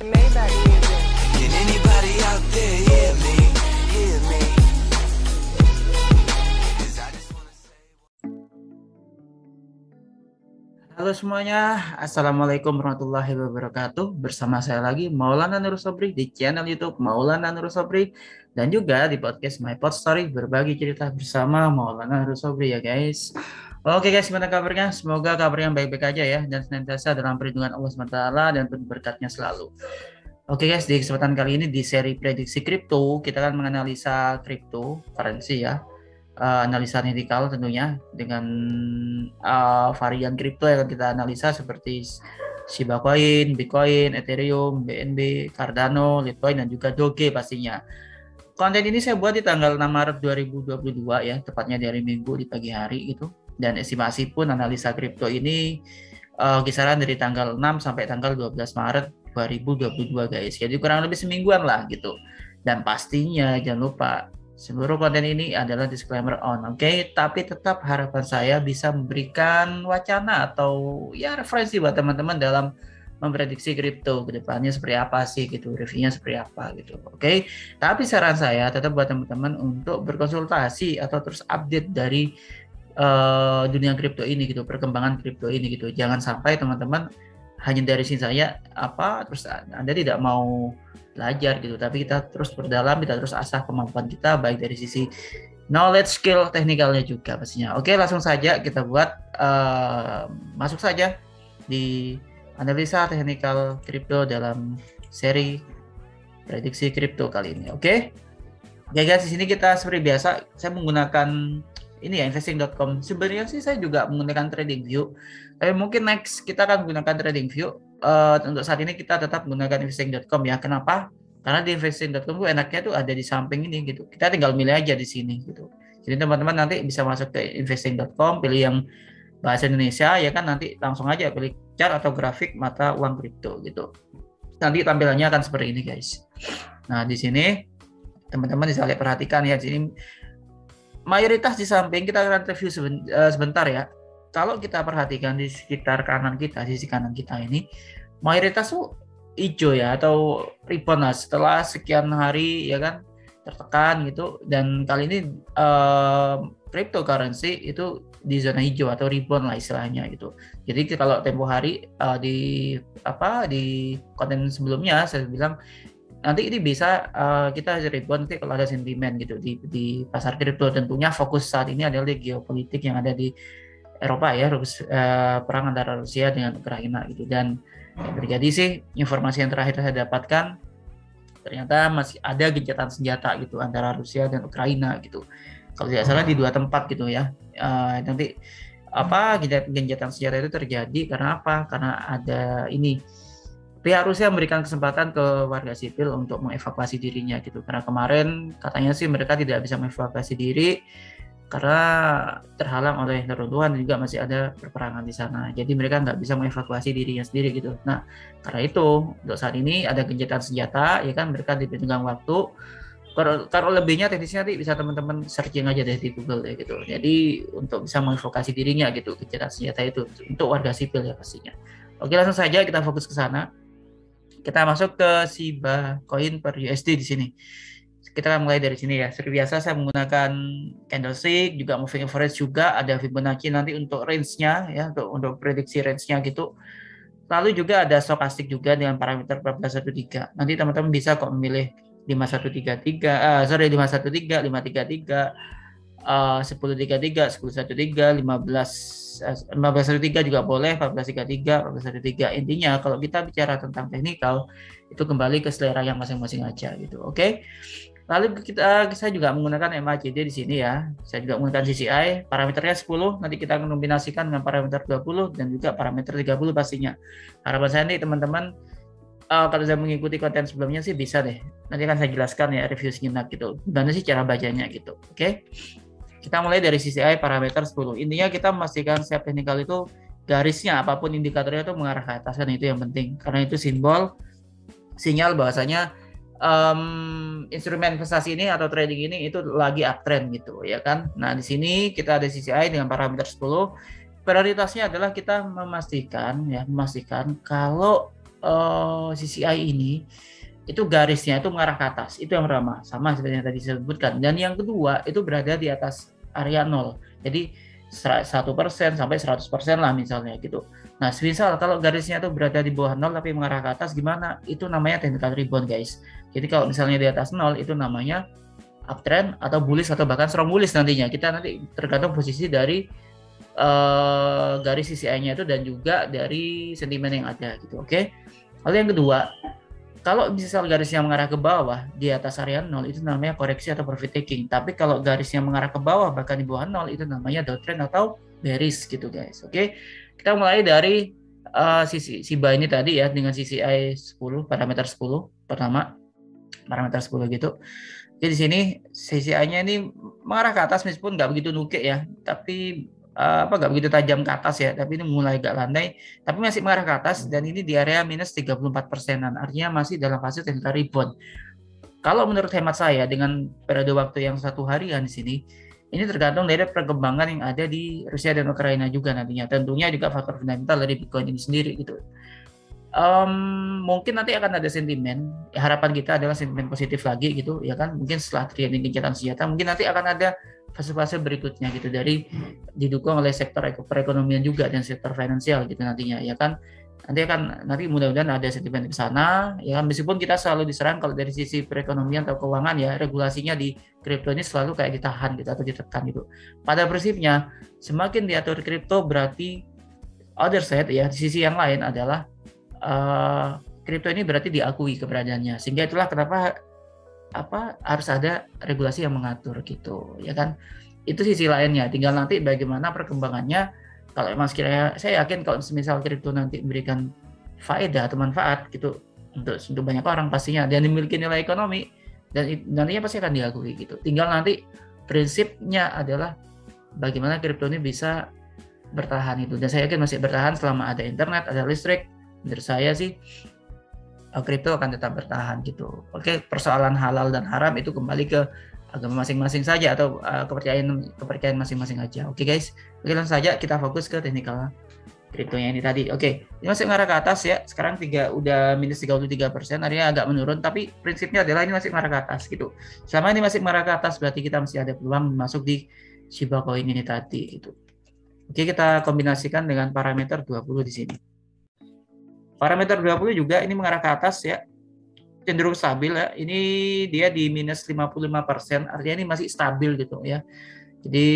Maybach music. Can anybody out there hear me? Hear me? 'Cause I just wanna say. Halo semuanya, Assalamualaikum warahmatullahi wabarakatuh. Bersama saya lagi Maulana Nur Sobri di channel YouTube Maulana Nur Sobri dan juga di podcast My Pod Story berbagi cerita bersama Maulana Nur Sobri ya guys. Oke guys, gimana kabarnya? Semoga kabarnya baik-baik aja ya dan senantiasa dalam perlindungan Allah SWT dan penuh berkatnya selalu. Oke guys, di kesempatan kali ini di seri prediksi kripto kita akan menganalisa kripto currency ya. Analisa teknikal tentunya dengan varian kripto yang akan kita analisa seperti Shiba Coin, Bitcoin, Ethereum, BNB, Cardano, Litecoin dan juga Doge pastinya. Konten ini saya buat di tanggal 6 Maret 2022 ya, tepatnya di hari Minggu di pagi hari gitu. Dan estimasi pun analisa kripto ini kisaran dari tanggal 6 sampai tanggal 12 Maret 2022 guys. Jadi kurang lebih semingguan lah gitu. Dan pastinya jangan lupa seluruh konten ini adalah disclaimer on, oke? Tapi tetap harapan saya bisa memberikan wacana atau ya referensi buat teman-teman dalam memprediksi kripto ke depannya seperti apa sih gitu, reviewnya seperti apa gitu, oke? Tapi saran saya tetap buat teman-teman untuk berkonsultasi atau terus update dari dunia kripto ini gitu, perkembangan kripto ini gitu. Jangan sampai teman-teman hanya dari sini saya terus Anda tidak mau belajar gitu, tapi kita terus berdalam, kita terus asah kemampuan kita baik dari sisi knowledge, skill, teknikalnya juga pastinya. Oke, langsung saja kita buat masuk saja di analisa teknikal kripto dalam seri prediksi kripto kali ini. Oke guys, di sini kita seperti biasa saya menggunakan ini ya, investing.com. Sebenarnya sih saya juga menggunakan TradingView, tapi mungkin next kita akan menggunakan TradingView. Untuk saat ini kita tetap menggunakan investing.com ya. Kenapa? Karena di investing.com tuh enaknya tuh ada di samping ini gitu. Kita tinggal milih aja di sini gitu. Jadi teman-teman nanti bisa masuk ke investing.com, pilih yang bahasa Indonesia ya kan, nanti langsung aja pilih chart atau grafik mata uang kripto gitu. Nanti tampilannya akan seperti ini guys. Nah, di sini teman-teman bisa lihat, perhatikan ya, di sini mayoritas di samping kita akan review sebentar ya. Kalau kita perhatikan di sekitar kanan kita, sisi kanan kita ini, mayoritas tuh hijau ya atau rebound lah setelah sekian hari ya kan tertekan gitu. Dan kali ini cryptocurrency itu di zona hijau atau rebound lah istilahnya gitu. Jadi kalau tempo hari di konten sebelumnya saya bilang nanti ini bisa kita rebound nanti kalau ada sentimen gitu di pasar kripto. Tentunya fokus saat ini adalah di geopolitik yang ada di Eropa ya, perang antara Rusia dengan Ukraina gitu. Dan yang terjadi sih, informasi yang terakhir saya dapatkan ternyata masih ada gencatan senjata gitu antara Rusia dan Ukraina gitu. Kalau tidak salah di dua tempat gitu ya. Nanti gencatan senjata itu terjadi karena apa? Karena ada ini, pihak Rusia memberikan kesempatan ke warga sipil untuk mengevakuasi dirinya gitu. Karena kemarin katanya sih mereka tidak bisa mengevakuasi diri karena terhalang oleh neruntuhan dan juga masih ada perperangan di sana. Jadi mereka nggak bisa mengevakuasi dirinya sendiri gitu. Nah, karena itu untuk saat ini ada gencatan senjata, ya kan, mereka diberikan waktu. Kalau lebihnya teknisnya nanti bisa teman-teman searching aja deh di Google ya gitu. Jadi untuk bisa mengevakuasi dirinya gitu, gencatan senjata itu untuk warga sipil ya pastinya. Oke, langsung saja kita fokus ke sana. Kita masuk ke Shiba Coin per USD di sini. Kita akan mulai dari sini ya. Seperti biasa saya menggunakan candlestick, juga moving average, juga ada Fibonacci nanti untuk range-nya ya, untuk prediksi range-nya gitu. Lalu juga ada stokastik juga dengan parameter 1413. Nanti teman-teman bisa kok memilih 5133, 513, 533, 1033, 1013, 1513 juga boleh, 1433, 1413. Intinya kalau kita bicara tentang teknikal itu kembali ke selera yang masing-masing aja gitu. Oke. Lalu saya juga menggunakan MACD di sini ya. Saya juga menggunakan CCI, parameternya 10, nanti kita akan kombinasikan dengan parameter 20 dan juga parameter 30 pastinya. Harapan saya nih teman-teman, kalau saya mengikuti konten sebelumnya sih bisa deh. Nanti akan saya jelaskan ya review sejenak gitu. Gimana sih cara bacanya gitu. Oke. Kita mulai dari CCI parameter 10. Intinya kita memastikan setiap teknikal itu garisnya apapun indikatornya itu mengarah ke atas, kan itu yang penting. Karena itu sinyal bahwasanya instrumen investasi ini atau trading ini itu lagi uptrend gitu ya kan. Nah, di sini kita ada CCI dengan parameter 10. Prioritasnya adalah kita memastikan kalau CCI ini itu garisnya itu mengarah ke atas. Itu yang pertama, sama seperti yang tadi saya sebutkan. Dan yang kedua itu berada di atas area 0. Jadi 1% sampai 100% lah misalnya gitu. Nah, misal kalau garisnya itu berada di bawah 0 tapi mengarah ke atas gimana? Itu namanya technical rebound, guys. Jadi kalau misalnya di atas 0 itu namanya uptrend atau bullish atau bahkan strong bullish nantinya. Kita nanti tergantung posisi dari garis CCI-nya itu dan juga dari sentimen yang ada gitu. Oke. Lalu yang kedua, kalau misal garisnya mengarah ke bawah di atas area 0 itu namanya koreksi atau profit taking. Tapi kalau garisnya mengarah ke bawah bahkan di bawah 0 itu namanya downtrend atau bearish gitu, guys. Oke. Kita mulai dari sisi Shiba ini tadi ya dengan CCI 10 parameter 10 pertama parameter 10 gitu. Jadi di sini CCI-nya ini mengarah ke atas meskipun nggak begitu nukik ya, tapi nggak begitu tajam ke atas ya, tapi ini mulai agak landai, tapi masih mengarah ke atas dan ini di area minus 34%-an, artinya masih dalam fase technical rebound. Kalau menurut hemat saya dengan periode waktu yang 1 harian di sini, ini tergantung dari perkembangan yang ada di Rusia dan Ukraina juga nantinya. Tentunya juga faktor fundamental dari Bitcoin ini sendiri gitu. Mungkin nanti akan ada sentimen. Harapan kita adalah sentimen positif lagi gitu, ya kan? Mungkin setelah terjadi gencatan senjata, mungkin nanti akan ada fase-fase berikutnya gitu dari didukung oleh sektor perekonomian juga dan sektor finansial gitu nantinya, ya kan? Nanti mudah-mudahan ada sentimen ke sana, ya kan? Meskipun kita selalu diserang kalau dari sisi perekonomian atau keuangan ya, regulasinya di kripto ini selalu kayak ditahan gitu atau ditekan gitu. Pada prinsipnya semakin diatur kripto berarti other side ya, di sisi yang lain adalah kripto ini berarti diakui keberadaannya, sehingga itulah kenapa harus ada regulasi yang mengatur gitu, ya kan? Itu sisi lainnya. Tinggal nanti bagaimana perkembangannya. Kalau emang sekiranya saya yakin kalau misal kripto nanti memberikan faedah atau manfaat gitu untuk banyak orang pastinya dan memiliki nilai ekonomi dan nantinya pasti akan diakui gitu. Tinggal nanti prinsipnya adalah bagaimana kripto ini bisa bertahan itu. Dan saya yakin masih bertahan selama ada internet, ada listrik. Menurut saya sih kripto akan tetap bertahan gitu. Oke, persoalan halal dan haram itu kembali ke agama masing-masing saja atau kepercayaan masing-masing aja. Oke guys, langsung saja kita fokus ke teknikal kriptonya ini tadi. Oke, ini masih mengarah ke atas ya. Sekarang udah minus 33%, artinya agak menurun, tapi prinsipnya adalah ini masih mengarah ke atas gitu. Selama ini masih mengarah ke atas berarti kita masih ada peluang masuk di Shiba Coin ini tadi gitu. Oke, kita kombinasikan dengan parameter 20 di sini. Parameter 20 juga ini mengarah ke atas ya, cenderung stabil ya. Ini dia di minus 55%, artinya ini masih stabil gitu ya. Jadi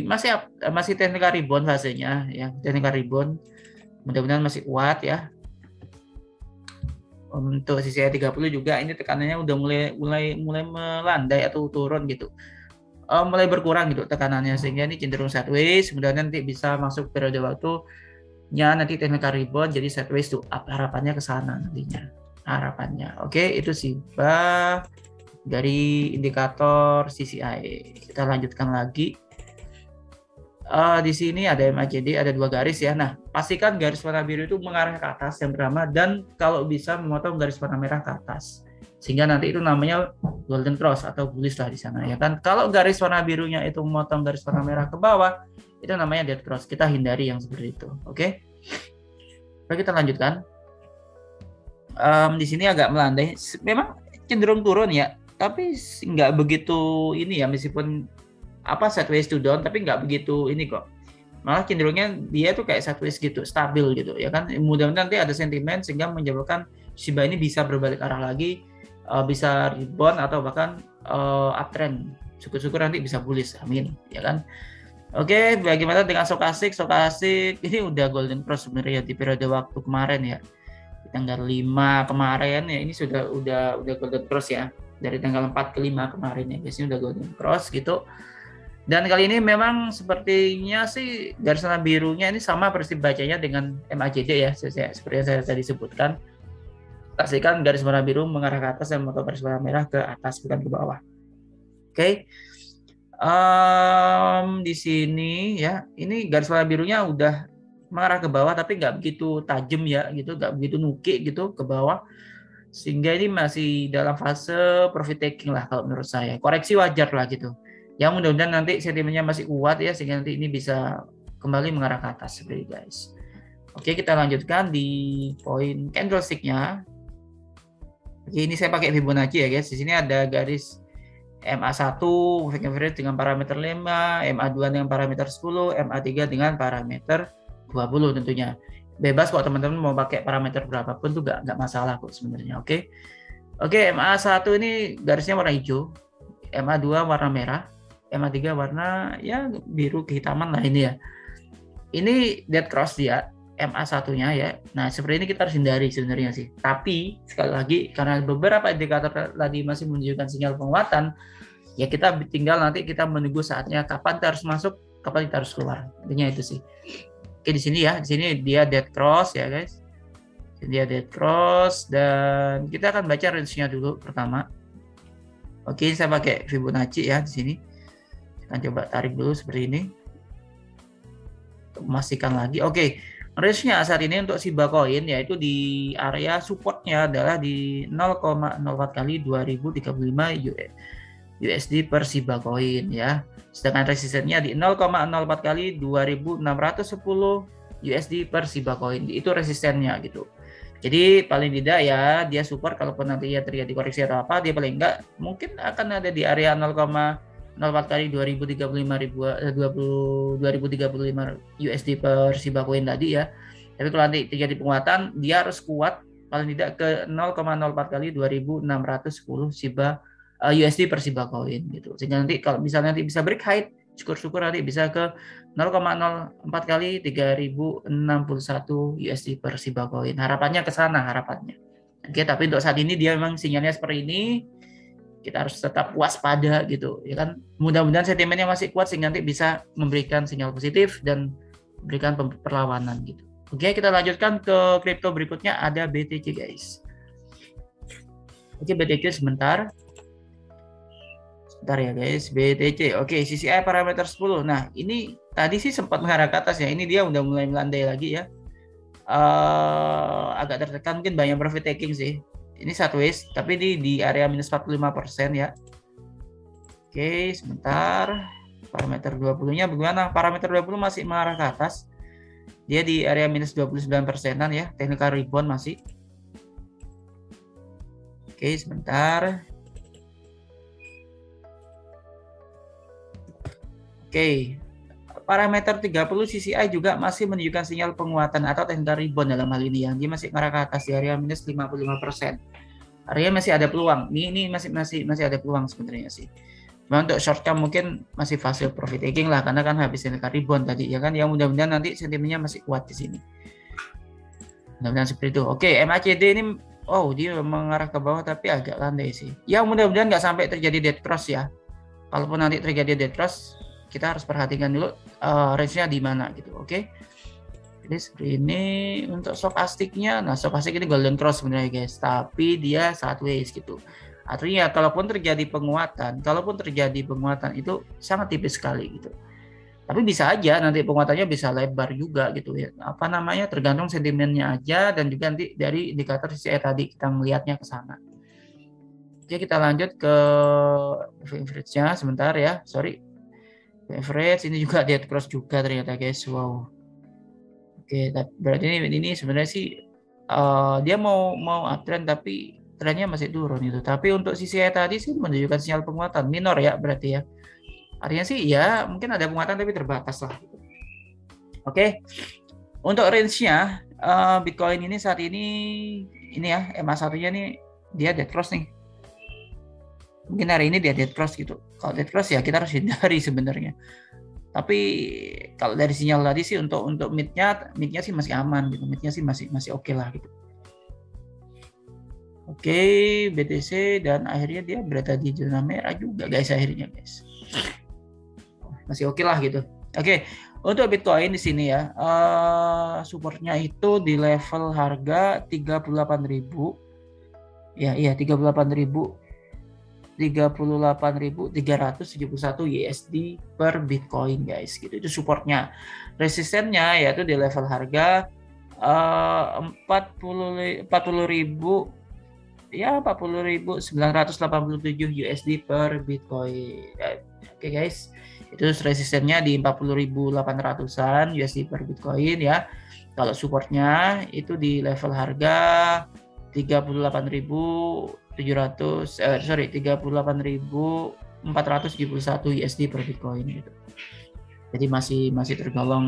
masih technical rebound fasenya ya, technical rebound. Mudah-mudahan masih kuat ya. Untuk sisi 30 juga ini tekanannya udah mulai melandai atau turun gitu. Mulai berkurang gitu tekanannya, sehingga ini cenderung sideways. Mudah-mudahan nanti bisa masuk periode waktunya nanti technical rebound jadi sideways to up, harapannya ke sana nantinya. Harapannya. Oke, itu Shiba dari indikator CCI. Kita lanjutkan lagi. Di sini ada MACD, ada 2 garis ya. Nah, pastikan garis warna biru itu mengarah ke atas yang pertama, dan kalau bisa memotong garis warna merah ke atas. Sehingga nanti itu namanya golden cross atau bullish lah di sana ya kan. Kalau garis warna birunya itu memotong garis warna merah ke bawah, itu namanya dead cross. Kita hindari yang seperti itu. Oke. Baik, kita lanjutkan. Di sini agak melandai, memang cenderung turun ya, tapi nggak begitu ini ya, meskipun sideways to down, tapi nggak begitu ini kok, malah cenderungnya dia tuh kayak sideways gitu, stabil gitu ya kan. Mudah-mudahan nanti ada sentimen sehingga menyebabkan Shiba ini bisa berbalik arah lagi, bisa rebound atau bahkan uptrend, syukur-syukur nanti bisa bullish, amin ya kan. Oke, bagaimana dengan stokastik ini udah golden cross sebenarnya di periode waktu kemarin ya. Tanggal 5 kemarin ya, ini udah golden cross ya, dari tanggal 4 ke 5 kemarin ya, biasanya udah golden cross gitu. Dan kali ini memang sepertinya sih garis warna birunya ini sama persis bacanya dengan MACD ya, seperti yang saya tadi sebutkan. Pastikan garis warna biru mengarah ke atas dan motor garis warna merah ke atas, bukan ke bawah. Oke. Di sini ya, ini garis warna birunya udah mengarah ke bawah tapi nggak begitu tajam ya gitu, nggak begitu nukik gitu ke bawah, sehingga ini masih dalam fase profit taking lah kalau menurut saya. Koreksi wajar lah gitu ya, mudah-mudahan nanti sentimennya masih kuat ya, sehingga nanti ini bisa kembali mengarah ke atas seperti guys. Oke, kita lanjutkan di poin candlestick-nya. Oke, ini saya pakai Fibonacci ya guys. Di sini ada garis MA1 moving average dengan parameter 5, MA2 dengan parameter 10, MA3 dengan parameter 20 tentunya. Bebas kok teman-teman mau pakai parameter berapapun tuh nggak masalah kok sebenarnya. Oke. Oke, MA1 ini garisnya warna hijau, MA2 warna merah, MA3 warna ya biru kehitaman lah ini ya. Ini dead cross dia, MA1-nya ya. Nah, seperti ini kita harus hindari sebenarnya sih. Tapi sekali lagi karena beberapa indikator tadi masih menunjukkan sinyal penguatan, ya kita tinggal nanti kita menunggu saatnya kapan kita harus masuk, kapan kita harus keluar. Intinya itu sih. Oke, di sini ya, di sini dia dead cross ya, guys. Dia dead cross dan kita akan baca range-nya dulu pertama. Oke, saya pakai Fibonacci ya di sini. Kita coba tarik dulu seperti ini. Untuk memastikan lagi. Oke, range-nya saat ini untuk Shiba Coin yaitu di area support-nya adalah di 0,04 kali 2035 USD per Shiba Coin ya. Sedangkan resistennya di 0,04 kali 2610 USD per Shiba Coin. Itu resistennya gitu. Jadi paling tidak ya dia support kalaupun nanti ya terjadi koreksi atau apa, dia paling enggak mungkin akan ada di area 0,04 kali 2035 USD per Shiba Coin tadi ya. Tapi kalau nanti terjadi penguatan, dia harus kuat paling tidak ke 0,04 kali 2610 Shiba USD per Shiba Coin gitu. Sehingga nanti kalau misalnya nanti bisa break high, syukur-syukur nanti bisa ke 0,04 kali 3061 USD per Shiba Coin. Harapannya ke sana harapannya. Oke, tapi untuk saat ini dia memang sinyalnya seperti ini. Kita harus tetap waspada gitu, ya kan. Mudah-mudahan sentimennya masih kuat sehingga nanti bisa memberikan sinyal positif dan memberikan perlawanan gitu. Oke, kita lanjutkan ke kripto berikutnya ada BTC guys. Oke, BTC sebentar. Bentar ya guys, BTC. Oke, CCI parameter 10. Nah, ini tadi sih sempat mengarah ke atas ya. Ini dia udah mulai melandai lagi ya. Agak tertekan, mungkin banyak profit taking sih. Ini sideways, tapi di area minus 45% ya. Oke, sebentar. Parameter 20-nya bagaimana? Parameter 20 masih mengarah ke atas. Dia di area minus 29%-an ya. Technical rebound masih. Oke, sebentar. Oke, parameter 30 CCI juga masih menunjukkan sinyal penguatan atau technical rebound dalam hal ini yang dia masih mengarah ke atas di area minus 55%. Area masih ada peluang. Ini masih ada peluang sebenarnya sih. Cuma untuk short term mungkin masih fase profit taking lah karena kan habis technical rebound tadi ya kan. Yang mudah-mudahan nanti sentimennya masih kuat di sini. Mudah-mudahan seperti itu. Oke, MACD ini dia mengarah ke bawah tapi agak landai sih. Ya mudah-mudahan nggak sampai terjadi dead cross ya. Kalaupun nanti terjadi dead cross, kita harus perhatikan dulu range-nya di mana gitu, oke? Jadi seperti ini untuk stokastiknya. Nah, stokastik ini golden cross sebenarnya guys, tapi dia sideways gitu. Artinya kalaupun terjadi penguatan itu sangat tipis sekali gitu. Tapi bisa aja nanti penguatannya bisa lebar juga gitu ya. Tergantung sentimennya aja dan juga nanti dari indikator CCI tadi kita melihatnya ke sana. Oke, kita lanjut ke average-nya sebentar ya. Sorry. Average ini juga dead cross juga ternyata guys. Wow. Oke, berarti ini sebenarnya sih dia mau uptrend tapi trennya masih turun itu. Tapi untuk CCI tadi sih menunjukkan sinyal penguatan minor ya berarti ya. Artinya sih ya mungkin ada penguatan tapi terbatas lah. Oke. Untuk range-nya Bitcoin ini saat ini ya MA1-nya nih dia dead cross nih. Mungkin hari ini dia dead cross gitu. Kalau dead cross ya kita harus hindari sebenarnya. Tapi kalau dari sinyal tadi sih untuk mid-nya sih masih aman gitu. Mid-nya sih masih oke lah gitu. Oke, BTC dan akhirnya dia berada di zona merah juga guys akhirnya guys. Masih oke lah gitu. Oke, untuk Bitcoin di sini ya supportnya itu di level harga 38.000. Ya, iya 38.371 USD per Bitcoin guys gitu. Itu supportnya. Resistennya yaitu di level harga 40.987 USD per Bitcoin. Oke guys, itu resistennya di 40.800-an USD per Bitcoin ya. Kalau supportnya itu di level harga 38.471 USD per Bitcoin gitu. Jadi masih tergolong,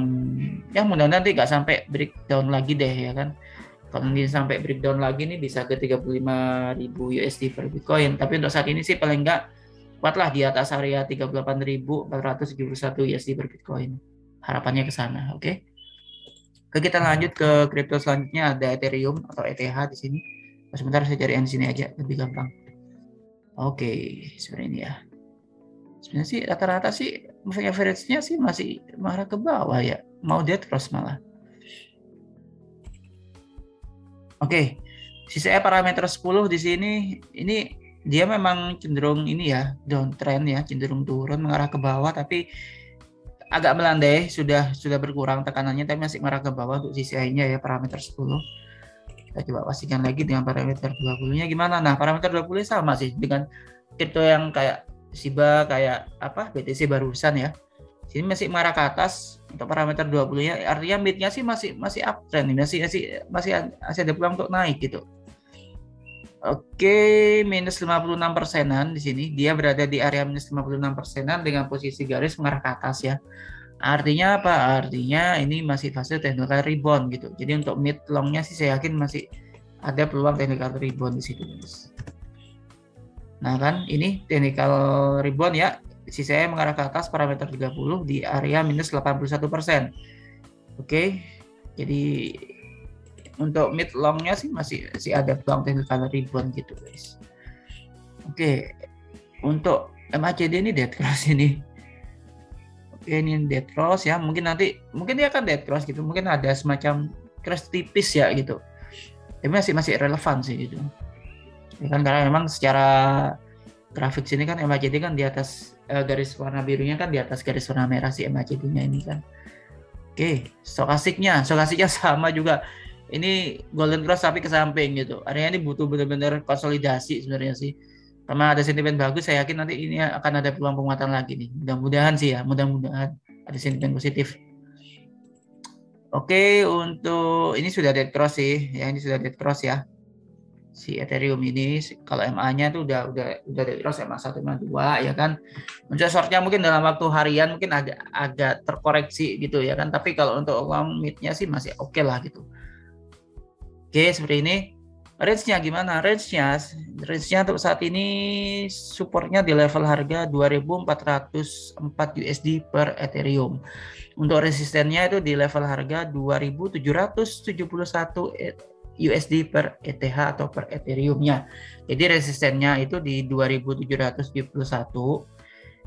ya mudah-mudahan nanti nggak sampai breakdown lagi deh ya kan. Kalau nanti sampai breakdown lagi nih bisa ke 35.000 USD per Bitcoin. Tapi untuk saat ini sih paling nggak kuatlah di atas area 38.471 USD per Bitcoin. Harapannya ke sana, oke? Oke, kita lanjut ke kripto selanjutnya, ada Ethereum atau ETH di sini. Sebentar saya cari di sini aja, lebih gampang. Oke, seperti ini ya. Sebenarnya sih rata-rata sih moving average-nya sih masih marah ke bawah ya. Mau dead cross malah. Oke, sisa parameter 10 di sini, ini dia memang cenderung ini ya, downtrend ya, cenderung turun mengarah ke bawah, tapi agak melandai, sudah berkurang tekanannya, tapi masih mengarah ke bawah untuk CCI-nya ya, parameter 10. Kita coba pastikan lagi dengan parameter 20-nya gimana. Nah, parameter 20 sama sih dengan kripto yang kayak Shiba, kayak BTC barusan ya. Sini masih mengarah ke atas untuk parameter 20-nya, artinya mid-nya sih masih uptrend, masih ada peluang untuk naik gitu. Oke, minus 56%-an di sini. Dia berada di area minus 56%-an dengan posisi garis mengarah ke atas ya. Artinya apa? Artinya ini masih fase technical rebound gitu. Jadi untuk mid long-nya sih saya yakin masih ada peluang technical rebound di situ, guys. Nah kan, ini technical rebound ya. Sisanya mengarah ke atas parameter 30 di area minus 81%. Oke. Jadi untuk mid long-nya sih masih ada peluang technical rebound gitu, guys. Oke. Untuk MACD ini dead cross ini. Oke, ini dead cross ya. Mungkin dia akan dead cross gitu. Mungkin ada semacam crash tipis ya gitu. Tapi masih relevan sih gitu. Ya kan, karena memang secara grafik sini kan MACD kan di atas garis warna birunya kan di atas garis warna merah si MACD-nya ini kan. Oke, stokastiknya sama juga. Ini golden cross tapi ke samping gitu. Artinya ini butuh benar-benar konsolidasi sebenarnya sih. Karena ada sentimen bagus, saya yakin nanti ini akan ada peluang penguatan lagi nih. Mudah-mudahan sih ya, mudah-mudahan ada sentimen positif. Oke, untuk ini sudah dead cross sih, ya ini sudah dead cross ya. Si Ethereum ini kalau MA-nya itu udah dead cross, MA1, MA2 ya kan. Untuk short-nya mungkin dalam waktu harian mungkin agak terkoreksi gitu ya kan. Tapi kalau untuk long mid-nya sih masih oke lah gitu. Oke, seperti ini. Range-nya gimana? Range-nya untuk saat ini supportnya di level harga 2.404 USD per Ethereum. Untuk resistennya itu di level harga 2.771 USD per ETH atau per Ethereum-nya. Jadi resistennya itu di 2.771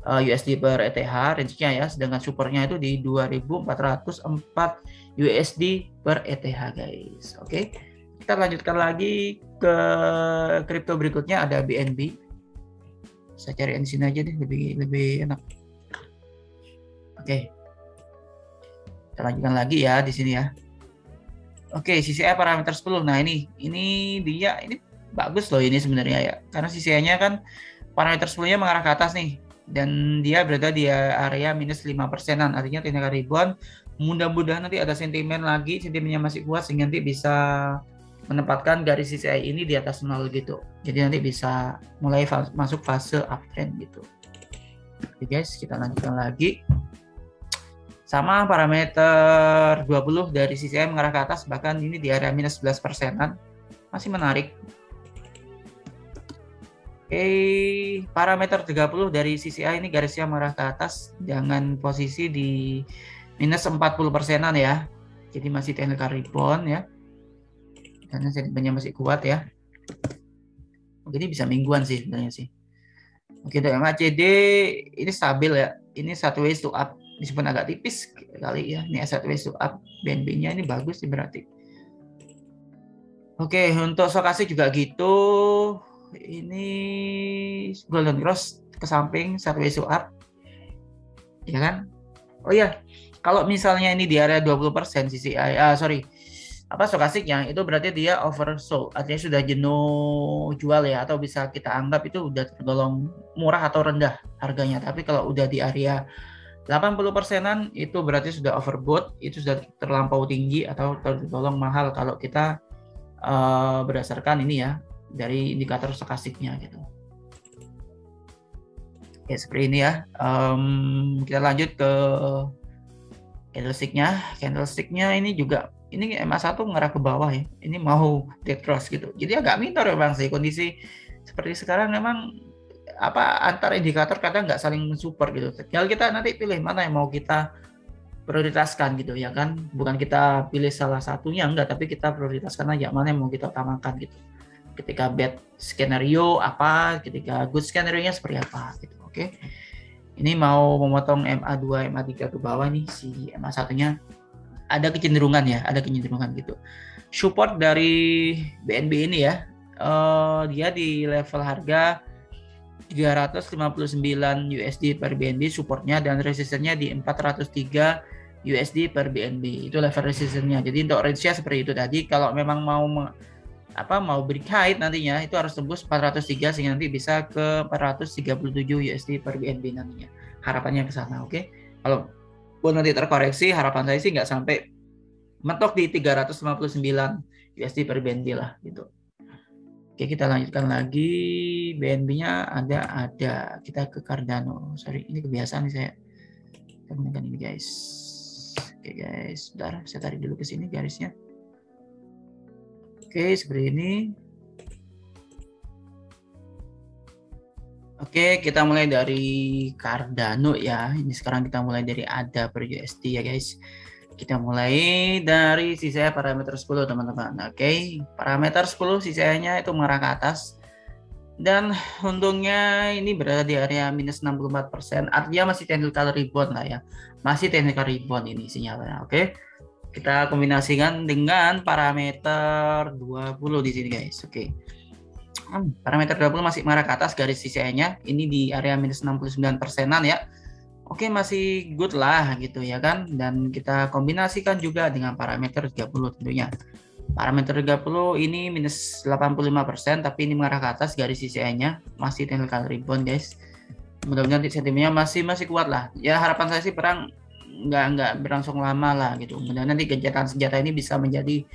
USD per ETH range-nya ya, sedangkan supportnya itu di 2.404 USD per ETH, guys. Oke. Kita lanjutkan lagi ke kripto berikutnya, ada BNB. Saya cari di sini aja deh, lebih enak. Oke. Kita lanjutkan lagi ya di sini ya. Oke, CCI parameter 10. Nah, ini dia bagus loh ini sebenarnya ya. Karena CCI-nya kan parameter 10-nya mengarah ke atas nih, dan dia berada di area minus 5%-an. Artinya technical rebound. Mudah-mudahan nanti ada sentimennya masih kuat sehingga nanti bisa menempatkan garis CCI ini di atas 0 gitu. Jadi nanti bisa mulai masuk fase uptrend gitu. Oke guys, kita lanjutkan lagi. Sama parameter 20 dari CCI mengarah ke atas, bahkan ini di area minus 11%-an. Masih menarik. Oke, parameter 30 dari CCI ini garisnya mengarah ke atas dengan posisi di minus 40%-an ya. Jadi masih technical rebound ya. Karena sentimennya masih kuat ya. Ini bisa mingguan sih sebenarnya sih. Oke, untuk MACD ini stabil ya. Ini sideways to up, meskipun agak tipis kali ya. Ini sideways to up, BNB-nya ini bagus sih berarti. Oke, untuk stokastik juga gitu. Ini golden cross ke samping, sideways to up. Ya kan? Oh iya, kalau misalnya ini di area 20% CCI, stokastiknya itu berarti dia oversold, artinya sudah jenuh jual ya, atau bisa kita anggap itu udah tergolong murah atau rendah harganya. Tapi kalau udah di area 80%-an itu berarti sudah overbought, itu sudah terlampau tinggi atau tergolong mahal kalau kita berdasarkan ini ya, dari indikator stokastiknya gitu. Oke, seperti ini ya. Kita lanjut ke candlesticknya ini juga, ini MA1 mengarah ke bawah ya, ini mau dead cross gitu, jadi agak minor ya bang sih. Kondisi seperti sekarang memang antar indikator kadang nggak saling mensupport gitu, tinggal kita nanti pilih mana yang mau kita prioritaskan gitu ya kan, bukan kita pilih salah satunya enggak, tapi kita prioritaskan aja mana yang mau kita utamakan gitu. Ketika bad skenario apa, ketika good skenario-nya seperti apa gitu. Oke. Ini mau memotong MA2, MA3 ke bawah nih, si MA1-nya ada kecenderungan ya, ada kecenderungan gitu. Support dari BNB ini ya, dia di level harga 359 USD per BNB supportnya, dan resistennya di 403 USD per BNB. Itu level resistennya. Jadi untuk range-nya seperti itu tadi. Kalau memang mau break high nantinya itu harus tembus 403 sehingga nanti bisa ke 437 USD per BNB nantinya. Harapannya ke sana, oke. Kalau pun nanti terkoreksi, harapan saya sih nggak sampai mentok di 359 USD per BNB lah gitu. Oke, kita lanjutkan lagi. BNB-nya ada. Kita ke Cardano. Sorry, ini kebiasaan nih saya. Kita gunakan ini guys. Oke guys, bentar, saya tarik dulu ke sini garisnya. Oke, seperti ini. Oke, kita mulai dari Cardano ya. Ini sekarang kita mulai dari ADA per USD ya guys. Kita mulai dari sisa parameter 10 teman-teman. Oke, parameter 10 sisanya itu mengarah ke atas. Dan untungnya ini berada di area minus 64%. Artinya masih technical rebound lah ya. Masih technical rebound ini sinyalnya. Oke. Kita kombinasikan dengan parameter 20 di sini guys. Oke. Parameter 20 masih mengarah ke atas garis CCI-nya. Ini di area minus 69%-an ya. Oke, masih good lah gitu ya kan. Dan kita kombinasikan juga dengan parameter 30 tentunya. Parameter 30 ini minus 85%, tapi ini mengarah ke atas garis CCI-nya. Masih technical rebound guys. Mudah-mudahan sentimennya masih kuat lah. Ya harapan saya sih perang nggak berlangsung lama lah gitu. Mudah-mudahan nanti gencatan senjata ini bisa menjadi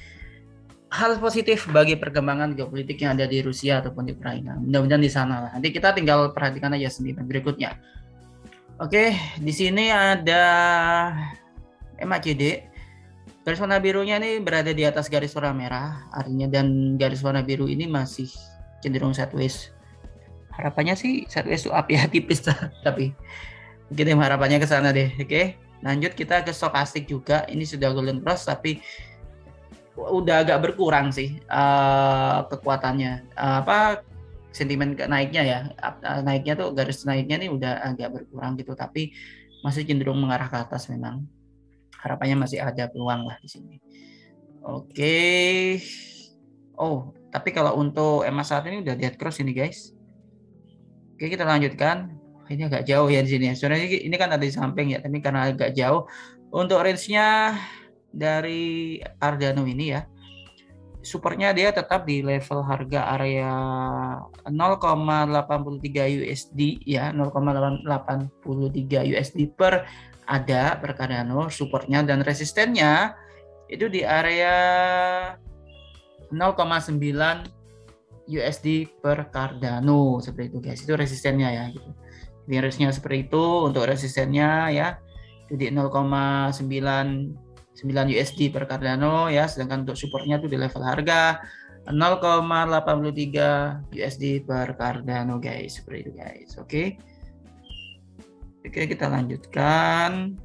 hal positif bagi perkembangan geopolitik yang ada di Rusia ataupun di Ukraina. Mudah-mudahan di sana lah. Nanti kita tinggal perhatikan aja sentimen berikutnya. Oke, di sini ada MACD. Garis warna birunya ini berada di atas garis warna merah, artinya, dan garis warna biru ini masih cenderung sideways. Harapannya sih sideways to up ya, tipis tapi kita harapannya ke sana deh. Oke, lanjut kita ke stokastik juga. Ini sudah golden cross tapi udah agak berkurang sih kekuatannya. Sentimen naiknya ya, naiknya tuh garis naiknya nih udah agak berkurang gitu, tapi masih cenderung mengarah ke atas memang. Harapannya masih ada peluang lah di sini. Oke. Oh, tapi kalau untuk MA1 ini udah dead cross ini guys. Oke, kita lanjutkan. Ini agak jauh ya di sini. Sebenarnya ini kan ada di samping ya, tapi karena agak jauh. Untuk range-nya dari Cardano ini ya, supportnya dia tetap di level harga area 0,83 USD ya, 0,83 USD per ada per Cardano supportnya, dan resistennya itu di area 0,9 USD per Cardano seperti itu guys. Itu resistennya ya gitu. Jadi resistenya seperti itu untuk resistennya ya. Itu di 0,99 USD per Cardano ya, sedangkan untuk supportnya itu di level harga 0,83 USD per Cardano guys, seperti itu guys. Oke. Oke, kita lanjutkan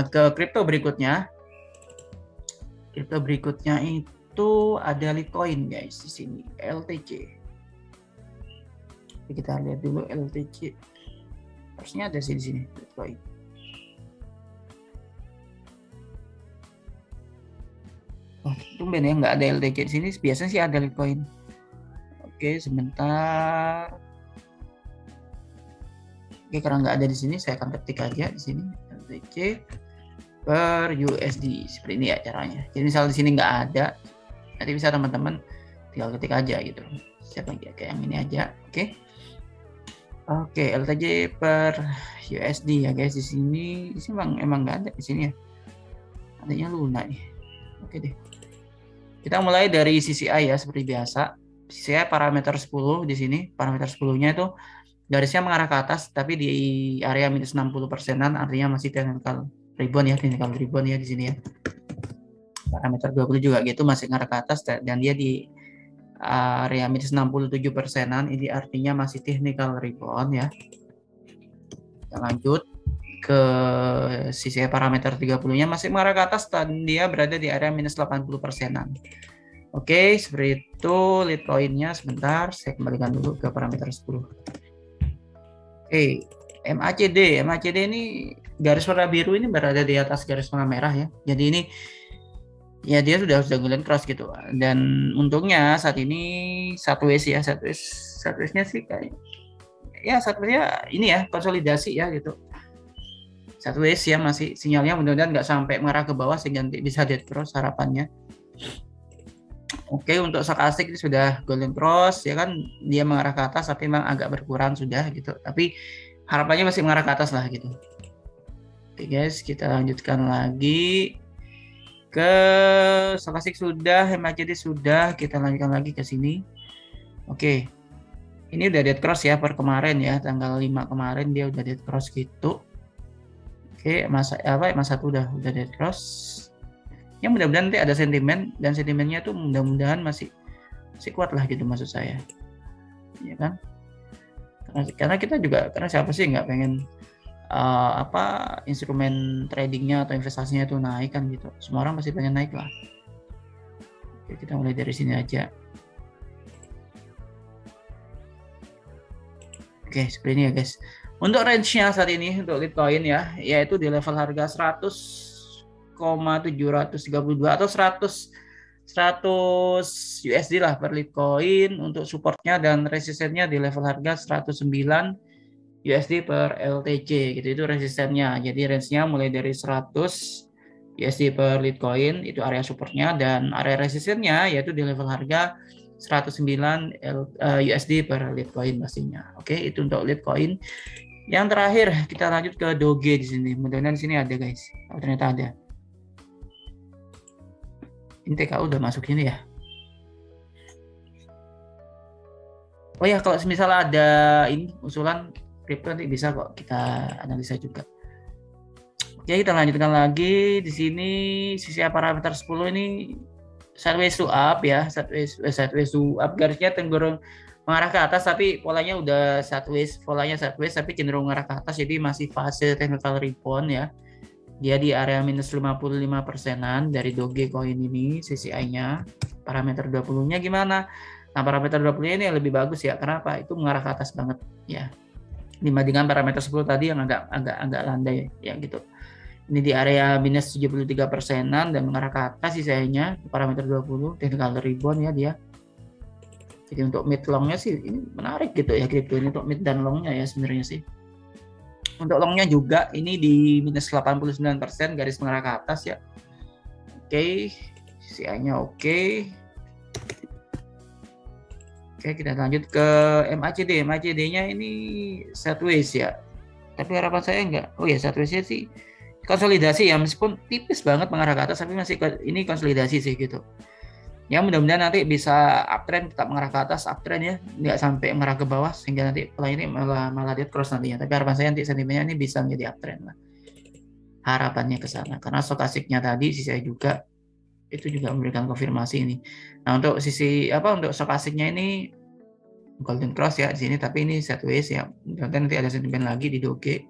ke kripto berikutnya. Kripto berikutnya itu ada Litecoin guys di sini, LTC. Kita lihat dulu LTC. Harusnya ada sih di sini Litecoin. Oh, tumben ya nggak ada LTC di sini. Biasanya sih ada Litecoin. Oke, sebentar. Oke, karena nggak ada di sini, saya akan ketik aja di sini LTC per USD seperti ini ya caranya. Jadi misal di sini nggak ada, nanti bisa teman-teman tinggal ketik aja gitu. Siapa kayak yang ini aja, oke? Oke, LTJ per USD ya guys, di sini emang nggak ada di sini ya. Adanya Luna nih. Oke deh. Kita mulai dari CCI ya seperti biasa. CCI parameter 10 di sini, parameter 10-nya itu garisnya mengarah ke atas tapi di area minus 60%-an, artinya masih technical ribbon ya di sini ya. Parameter 20 juga gitu masih mengarah ke atas dan dia di area minus 67%-an, ini artinya masih technical ribbon ya. Kita lanjut ke sisi parameter 30-nya masih mengarah ke atas dan dia berada di area minus 80%-an. Oke, seperti itu Litecoin-nya. Sebentar, saya kembalikan dulu ke parameter 10. Oke, MACD ini garis warna biru ini berada di atas garis warna merah ya. Jadi ini ya dia sudah golden cross gitu. Dan untungnya saat ini satu nya sih kayak ya satunya ini ya konsolidasi ya gitu. Satu ya masih sinyalnya mudah-mudahan nggak sampai mengarah ke bawah sehingga nanti bisa dead cross harapannya. Oke, untuk stokastik ini sudah golden cross ya kan, dia mengarah ke atas tapi memang agak berkurang sudah gitu. Tapi harapannya masih mengarah ke atas lah gitu. Oke guys, kita lanjutkan lagi ke stokastik sudah, MACD sudah, kita lanjutkan lagi ke sini. Oke. Ini udah dead cross ya per kemarin ya, tanggal 5 kemarin dia udah dead cross gitu. Oke, masa udah dead cross. Ya mudah-mudahan nanti ada sentimen dan sentimennya tuh mudah-mudahan masih kuat lah gitu maksud saya. Ya kan? Karena kita juga, karena siapa sih nggak pengen instrumen tradingnya atau investasinya itu naik kan gitu. Semua orang pasti pengen naik lah. Oke, kita mulai dari sini aja. Oke, seperti ini ya guys. Untuk range-nya saat ini untuk Litecoin ya, yaitu di level harga 100,732 atau 100 USD lah per Litecoin untuk supportnya, dan resistennya di level harga 109 USD per LTC gitu, itu resistennya. Jadi range-nya mulai dari 100 USD per Litecoin itu area supportnya, dan area resistennya yaitu di level harga 109 USD per Litecoin pastinya. Oke, itu untuk Litecoin. Yang terakhir kita lanjut ke Doge di sini. Mudah-mudahan di sini ada guys. Oh, ternyata ada. Ini TKU udah masuk sini ya. Oh ya, kalau misalnya ada ini usulan kripto nanti bisa kok kita analisa juga. Oke, kita lanjutkan lagi di sini sisi parameter 10 ini sideways to up ya, sideways to up, garisnya cenderung mengarah ke atas tapi polanya udah sideways, tapi cenderung mengarah ke atas, jadi masih fase technical rebound ya. Dia di area minus 55%-an dari Dogecoin ini CCI-nya. Parameter 20-nya gimana? Nah, parameter 20-nya ini yang lebih bagus ya. Kenapa? Itu mengarah ke atas banget ya. Dibandingkan parameter 10 tadi yang agak landai ya gitu. Ini di area minus 73%-an dan mengarah ke atas sisanya parameter 20 technical rebound ya dia. Jadi untuk mid long-nya sih ini menarik gitu ya kripto ini, untuk mid dan long-nya ya sebenarnya sih. Untuk long-nya juga ini di minus 89% garis mengarah ke atas ya. Oke, CI-nya oke. Oke, kita lanjut ke MACD. MACD-nya ini sideways ya. Tapi harapan saya enggak. Oh ya, sideways-nya sih konsolidasi ya, meskipun tipis banget mengarah ke atas tapi masih ini konsolidasi sih gitu. Ya mudah-mudahan nanti bisa uptrend, tetap mengarah ke atas uptrend ya, nggak sampai mengarah ke bawah sehingga nanti pola ini malah dead cross nantinya. Tapi harapan saya nanti sentimennya ini bisa menjadi uptrend lah. Harapannya ke sana, karena stokasiknya tadi saya juga itu juga memberikan konfirmasi ini. Nah, untuk sisi untuk stokasiknya ini golden cross ya di sini, tapi ini sideways ya. Mudah-mudahan nanti ada sentimen lagi di Doge.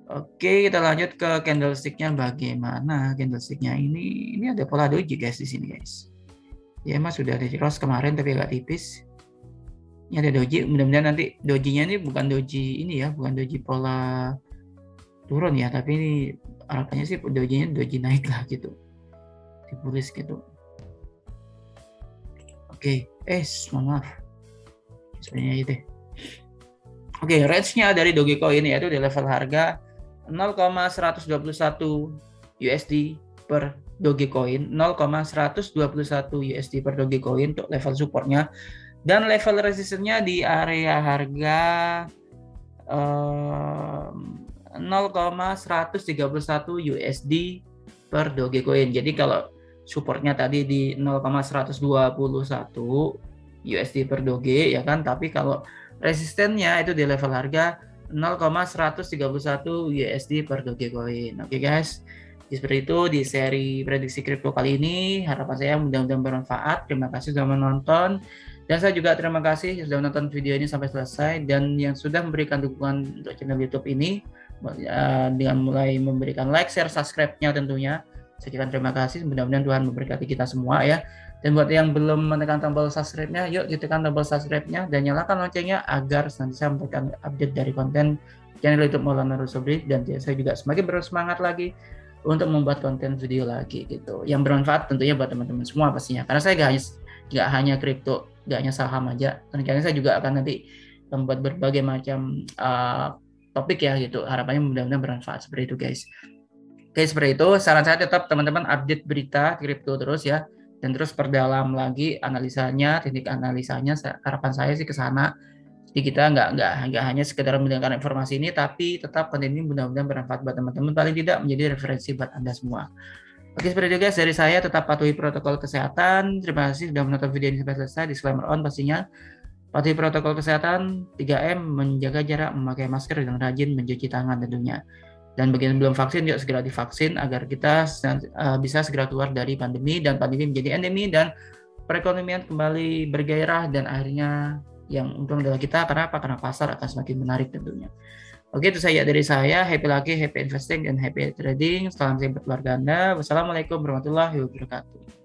Oke, kita lanjut ke candlestick-nya. Bagaimana candlestick-nya ini ada pola doji guys di sini guys. Ya emang sudah ada cross kemarin tapi agak tipis. Ini ada doji, mudah-mudahan nanti dojinya ini bukan doji ini ya, bukan doji pola turun ya, tapi ini harapannya sih dojinya doji naik lah gitu. Dipulis gitu. Oke, mohon maaf. Sebenarnya itu. Oke, range-nya dari Dogecoin yaitu di level harga 0,121 USD per Dogecoin, 0,121 USD per Dogecoin untuk level supportnya, Dan level resistennya di area harga 0,131 USD per Dogecoin. Jadi kalau supportnya tadi di 0,121 USD per Doge ya kan, tapi kalau resistennya itu di level harga 0,131 USD per Dogecoin. Oke guys. Jadi seperti itu di seri prediksi kripto kali ini. Harapan saya mudah-mudahan bermanfaat. Terima kasih sudah menonton. Dan saya juga terima kasih sudah menonton video ini sampai selesai dan yang sudah memberikan dukungan untuk channel YouTube ini dengan mulai memberikan like, share, subscribe-nya tentunya. Saya ucapkan terima kasih. Mudah-mudahan Tuhan memberkati kita semua ya. Dan buat yang belum menekan tombol subscribe-nya, yuk ditekan tombol subscribe-nya dan nyalakan loncengnya agar senantiasa mendapatkan update dari konten channel YouTube Maulana Nurul Sobri. Dan saya juga semakin bersemangat lagi untuk membuat konten video lagi gitu yang bermanfaat tentunya buat teman-teman semua pastinya, karena saya nggak hanya kripto, nggak hanya saham aja, rencananya saya juga akan nanti membuat berbagai macam topik ya gitu. Harapannya mudah-mudahan bermanfaat seperti itu guys. Oke, seperti itu saran saya, tetap teman-teman update berita kripto terus ya, dan terus perdalam lagi analisanya, teknik analisanya. Harapan saya sih ke sana. Jadi kita nggak hanya sekedar mendengarkan informasi ini, tapi tetap konten ini mudah-mudahan bermanfaat buat teman-teman, paling tidak menjadi referensi buat Anda semua. Oke, seperti itu guys dari saya, tetap patuhi protokol kesehatan. Terima kasih sudah menonton video ini sampai selesai. Disclaimer on pastinya. Patuhi protokol kesehatan 3M, menjaga jarak, memakai masker, dan rajin mencuci tangan tentunya. Dan bagi yang belum vaksin, yuk segera divaksin agar kita bisa segera keluar dari pandemi dan pandemi menjadi endemi dan perekonomian kembali bergairah, dan akhirnya yang untung adalah kita. Karena apa? Karena pasar akan semakin menarik tentunya. Oke, itu saja dari saya. Happy lucky, happy investing, dan happy trading. Salam sehat buat keluarga Anda. Wassalamualaikum warahmatullahi wabarakatuh.